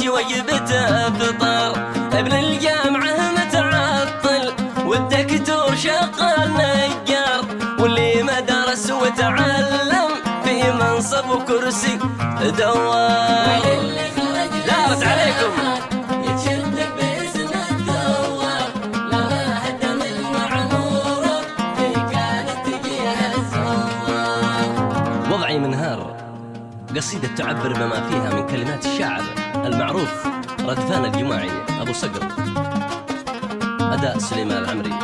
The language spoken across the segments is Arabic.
جيت وجبته فطار، ابن الجامعة متعطل والدكتور شغال نجار، واللي ما درس وتعلم في منصب وكرسي دوار. دارت عليكم يتشدق باسم الدوار، لما هدم المعمورة في كانت تجيها الزوار. وضعي منهار، قصيدة تعبر بما فيها من كلمات الشاعر المعروف ردفان الجماعي أبو صقر، أداء سليمان العمري.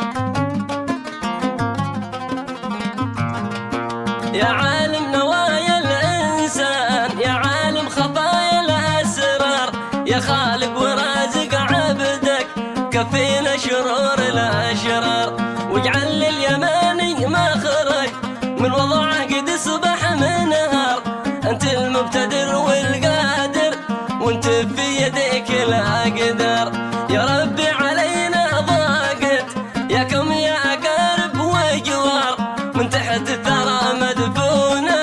يا عالم نوايا الإنسان، يا عالم خفايا الأسرار، يا خالق ورازق عبدك كفينا شرور الأشرار، واجعل لليماني مخرج من وضعه قد اصبح منهار. أنت المبتدر والقادر وانت في يديك الأقدار، يا ربي علينا ضاقت يا كم يا أقارب وجوار، من تحت الثرى مدفونة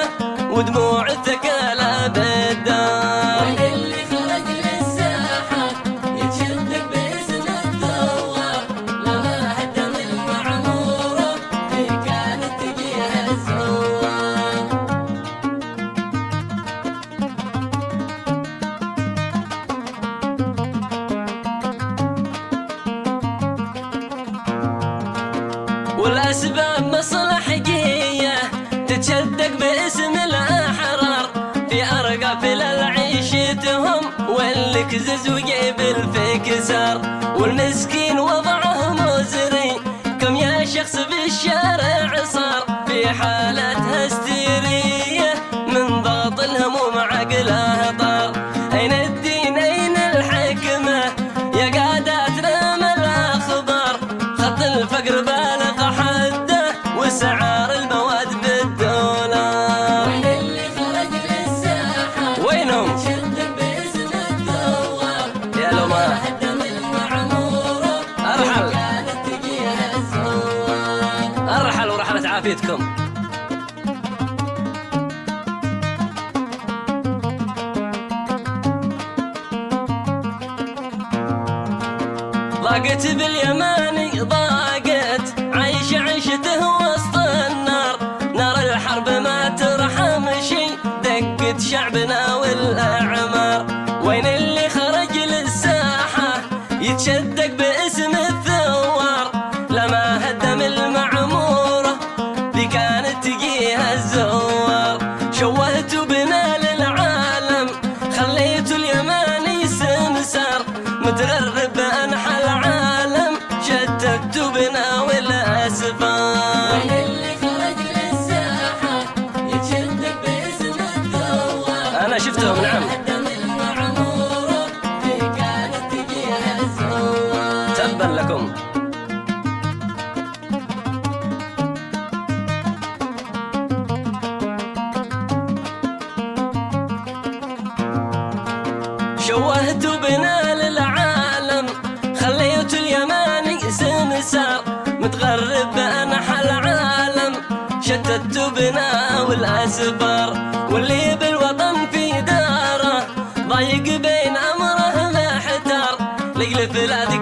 ودموع الثكالى بالدار. وين اللي خرج للساحة يتشدق باسم الدوار، لما هدم المعمورة في كانت تجيها الزوار. والأسباب مصلحجية تتشدق باسم الأحرار، في أرقى عيشتهم والكزز وجيب الفكسار، والمسكين وضعه مزري كم يا شخص بالشارع صار، في حالة هستيرية من ضغط الهموم عقله طار. أين الدين أين الحكمة يا قاداتنا ما الأخبار، خط الفقر بالغ حده وسعار المواد بالدولار. وين اللي خرج للساحة وينهم يتشدق باسم الدوار، يا لو ما هدم المعمورة أرحل كانت تجيها الزوار. أرحل ورحلت عافيتكم. ضاقت باليماني ضاقت عيش عيشته وسط النار، نار الحرب ما ترحم شي دقت شعبنا والأعمار. وين اللي خرج للساحة يتشدق باسم الثوار، لما هدم المعمورة ذي كانت تجيها الزوار. شوهتوا بنا للعالم خليتوا اليماني سمسار، متغرب بأنحى العالم شتتوا بنا والأسفار. وين اللي خرج للساحة يتشدق باسم الدوار، أنا شفتهم نعم. هدم المعمورة في كانت تجيها الزوار. تبا لكم. شوهتوا بنا للعالم خليتوا اليماني سمسار، متغرب بأنحى العالم شتتوا بنا والأسفار. واللي بالوطن في داره ضايق بين أمره محتار، لقلب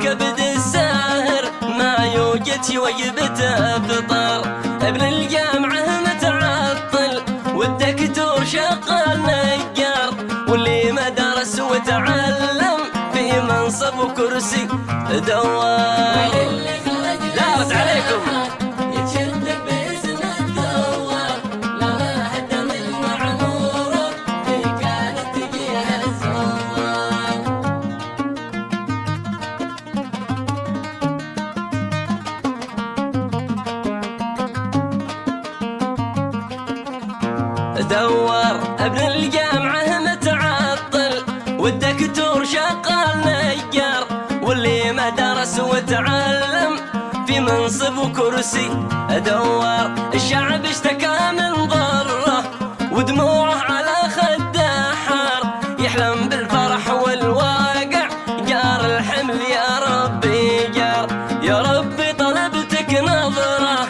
كبد الساهر ما يوجد شي وجبته فطار، ابن الجامعة متعطل والدكتور شغال نجار، واللي ما درس وتعلم في منصب وكرسي دوار. وين اللي خرج دارت عليكم يتشدق باسم الدوار، لما هدم المعمورة في كانت تجيها الزوار. دوار ابن الجامعة متعطل والدكتور شغال نجار، واللي ما درس وتعلم في منصب وكرسي دوار. الشعب اشتكى من ضره ودموعه على خده حار، يحلم بالفرح والواقع جار الحمل يا ربي جار. يا ربي طلبتك نظرة